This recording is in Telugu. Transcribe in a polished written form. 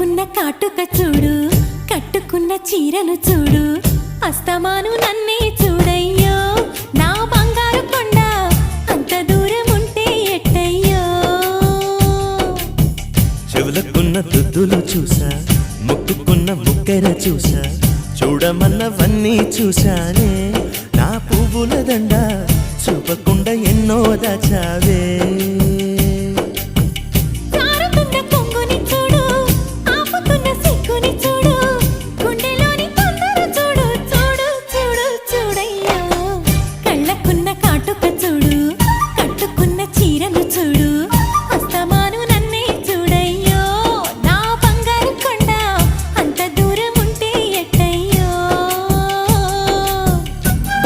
పెట్టుకున్న కాటుక చూడు, కట్టుకున్న చీరను చూడు, అస్తమాను నన్నే చూడయ్యో నా బంగారు కొండ, అంత దూరం ఉంటే ఎట్టయ్యో. చెవులకున్న దుద్దులు చూసా, ముక్కుకున్న ముక్కెర చూసా, చూడమన్నవన్నీ చూశానే నా పువ్వుల దండ